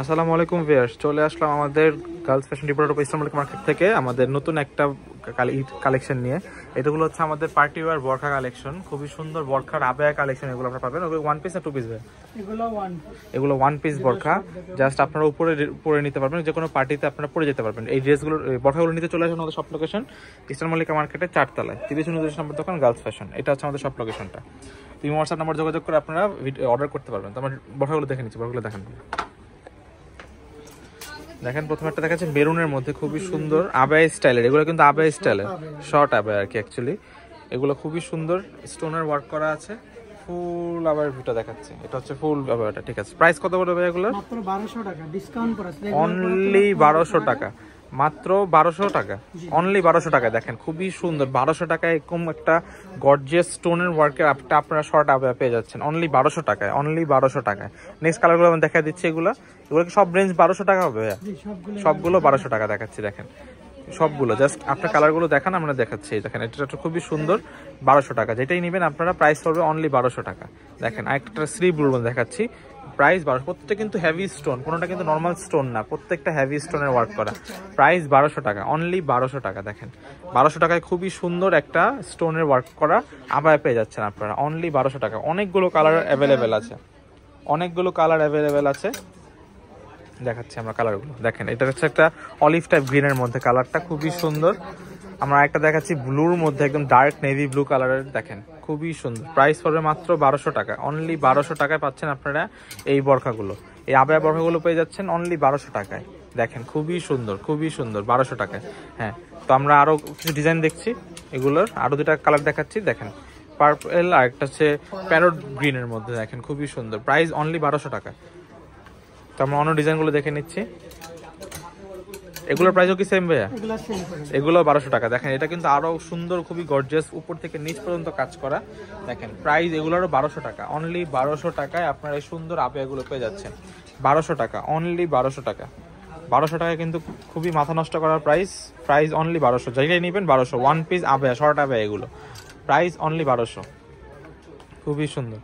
আসসালামু আলাইকুম ভিউয়ার্স, চলে আসলাম আমাদের girls fashion department of Islamic market থেকে আমাদের নতুন একটা কালেকশন নিয়ে। এটাগুলো হচ্ছে আমাদের পার্টি ওয়্যার বোরখা কালেকশন, খুবই সুন্দর বোরখার আবায়া কালেকশন। এগুলো আপনারা পাবেন। ওগুলো ওয়ান পিস না টু পিস ভাই? এগুলো ওয়ান পিস বোরখা, জাস্ট আপনারা উপরে পরে নিতে পারবেন, যে কোনো পার্টিতে আপনারা পরে যেতে পারবেন। এই ড্রেসগুলো বোরখাগুলো নিতে চলে আসেন আমাদের সব লোকেশন ইস্টার্ন মল্লিকা মার্কেটের 4 তলায় 30 নম্বর দোকান গার্লস ফ্যাশন। এটা হচ্ছে আমাদের সব লোকেশনটা। তুমি হোয়াটসঅ্যাপ নাম্বার যোগাযোগ করে আপনারা অর্ডার করতে পারবেন। তো আমার বোরখাগুলো দেখে নিচ্ছি, বোরখাগুলো দেখেন। দেখেন প্রথমে একটা দেখাচ্ছে মেরুনের মধ্যে, খুবই সুন্দর আবায়া স্টাইলের। এগুলো কিন্তু আবায়া স্টাইলের শর্ট আবায়া আর কি অ্যাকচুয়ালি। এগুলো খুবই সুন্দর স্টোনের ওয়ার্ক করা আছে। ফুল আবার ভিটা দেখাচ্ছে, এটা হচ্ছে ফুল আবায়াটা। ঠিক আছে, প্রাইস কত পড়বে এগুলো? মাত্র 1200 টাকা ডিসকাউন্ট করে আছে। অনলি 1200 টাকা, মাত্র 1200 টাকা, অনলি 1200 টাকা। দেখেন খুবই সুন্দর 1200 টাকায় এরকম একটা গর্জিয়াস স্টোনের ওয়ার্কের আপনারা শর্ট আবায়া পেয়ে যাচ্ছেন অনলি 1200 টাকায়, অনলি 1200 টাকায়। নেক্সট কালারগুলো আমি দেখা দিচ্ছি। এগুলো কি সব রেঞ্জ 1200 টাকা হবে? সবগুলো 1200 টাকা দেখাচ্ছি। দেখেন সবগুলো জাস্ট আপনার কালারগুলো দেখান, আমরা দেখাচ্ছি। দেখেন এটা খুবই সুন্দর 1200 টাকা, যেটাই নেবেন আপনারা প্রাইস পড়বে অনলি 1200 টাকা। দেখেন আরেকটা স্লিভ ব্লুর মধ্যে দেখাচ্ছি, প্রাইস 1200। প্রত্যেকটা কিন্তু হেভি স্টোন, কোনোটা কিন্তু নর্মাল স্টোন না, প্রত্যেকটা হেভি স্টোনের ওয়ার্ক করা। প্রাইস 1200 টাকা, অনলি 1200 টাকা। দেখেন 1200 টাকায় খুবই সুন্দর একটা স্টোনের ওয়ার্ক করা আবায়া পেয়ে যাচ্ছেন আপনারা অনলি 1200 টাকা। অনেকগুলো কালার অ্যাভেলেবেল আছে, অনেকগুলো কালার অ্যাভেলেবেল আছে। দেখাচ্ছি আমরা কালারগুলো। দেখেন এটা হচ্ছে একটা অলিভ টাইপ গ্রিনের মধ্যে, কালারটা খুবই সুন্দর। আমরা একটা দেখাচ্ছি ব্লুর মধ্যে, একদম ডার্ক নেভি ব্লু কালারের। দেখেন খুবই সুন্দর, প্রাইস পড়বে মাত্র 1200 টাকা। অনলি 1200 টাকায় পাচ্ছেন আপনারা এই বরখাগুলো, এই আবায়া বরখাগুলো পেয়ে যাচ্ছেন অনলি 1200 টাকায়। দেখেন খুবই সুন্দর, খুবই সুন্দর 1200 টাকায়। হ্যাঁ, তো আমরা আরো কিছু ডিজাইন দেখছি, এগুলোর আরো দুটা কালার দেখাচ্ছি। দেখেন পার্পল আর একটা হচ্ছে প্যারট গ্রিনের মধ্যে। দেখেন খুবই সুন্দর, প্রাইস অনলি 1200 টাকা। তো আমরা অন্য ডিজাইনগুলো দেখে নিচ্ছি। এগুলোর প্রাইসও কি সেম ভাইয়া? এগুলো 1200 টাকা। দেখেন এটা কিন্তু আরো সুন্দর, খুবই গর্জিয়াস, উপর থেকে নিচ পর্যন্ত কাজ করা। দেখেন প্রাইস এগুলোরও 1200 টাকা, অনলি 1200 টাকায় আপনারা এই সুন্দর আবায়াগুলো পেয়ে যাচ্ছেন। 1200 টাকা, অনলি 1200 টাকা। 1200 টাকা কিন্তু খুবই মাথা নষ্ট করার প্রাইস। প্রাইস অনলি 1200, যেটাই নেবেন 1200। One piece abaya, short abaya, এগুলো প্রাইস অনলি 1200, খুবই সুন্দর।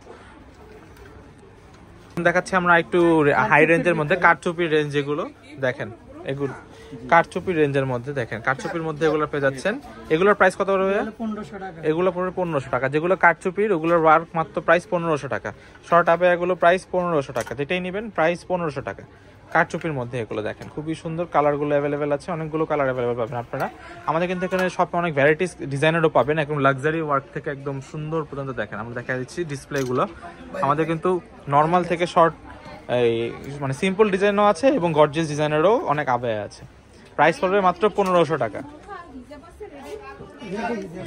দেখাচ্ছি আমরা একটু হাই রেঞ্জের মধ্যে কাঠচুপির রেঞ্জ, এগুলো দেখেন, এগুলো কাঠচুপির রেঞ্জের মধ্যে। দেখেন কাঠচুপির মধ্যে এগুলো পেয়ে যাচ্ছেন। এগুলোর প্রাইস কত পড়বে? 1500 টাকা। এগুলো পড়বে 1500 টাকা। যেগুলো কাঠচুপির ওগুলোর ওয়ার্ক মাত্র প্রাইস 1500 টাকা। শর্ট আবে এগুলো প্রাইস 1500 টাকা, যেটাই নেবেন প্রাইস 1500 টাকা। কাঠচুপির মধ্যে এগুলো দেখেন খুবই সুন্দর, কালারগুলো অ্যাভেলেবেল আছে, অনেকগুলো কালার অ্যাভেলেবেল পাবেন আপনারা। আমাদের কিন্তু এখানে শপে অনেক ভ্যারাইটিস ডিজাইনেরও পাবেন, একদম লাক্সারি ওয়ার্ক থেকে একদম সুন্দর পর্যন্ত। দেখেন আমরা দেখা দিচ্ছি ডিসপ্লেগুলো। আমাদের কিন্তু নর্মাল থেকে শর্ট, এই মানে সিম্পল ডিজাইনও আছে এবং গর্জিয়াস ডিজাইনেরও অনেক আবায়া আছে। প্রাইস পড়বে মাত্র 1500 টাকা।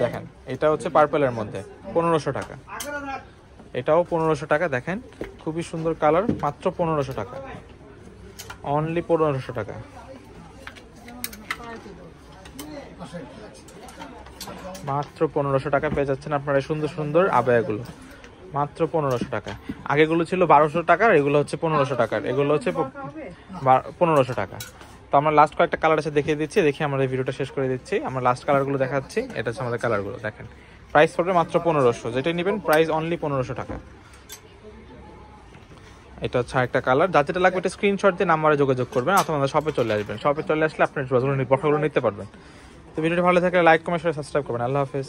দেখেন এটা হচ্ছে পার্পলের মধ্যে 1500 টাকা, এটাও 1500 টাকা। দেখেন খুবই সুন্দর কালার, মাত্র 1500 টাকা, অনলি 1500 টাকা। মাত্র 1500 টাকা পেয়ে যাচ্ছেন আপনারা সুন্দর সুন্দর আবায়াগুলো, মাত্র 1500 টাকা। আগেগুলো ছিল 1200 টাকার, এগুলো হচ্ছে 1500 টাকার, এগুলো হচ্ছে 1500 টাকা। তো আমরা লাস্ট কয়েকটা কালার আছে দেখিয়ে দিচ্ছি, দেখি আমরা এই ভিডিওটা শেষ করে দিচ্ছি। আমরা লাস্ট কালারগুলো দেখাচ্ছি, এটা হচ্ছে আমাদের কালারগুলো। দেখেন প্রাইস পড়বে মাত্র 1500, যেটাই নেবেন প্রাইস অনলি 1500 টাকা। এটা হচ্ছে একটা কালার, যার যেটা লাগবে এটা স্ক্রিনশট দিয়ে নাম্বারে যোগাযোগ করবেন, অথবা আমাদের শপে চলে আসবেন। শপে চলে আসলে আপনি পছন্দের নিতে পারবেন। তো ভিডিওটি ভালো থাকলে লাইক, কমেন্ট, সাবস্ক্রাইব করবেন। আল্লাহ হাফেজ।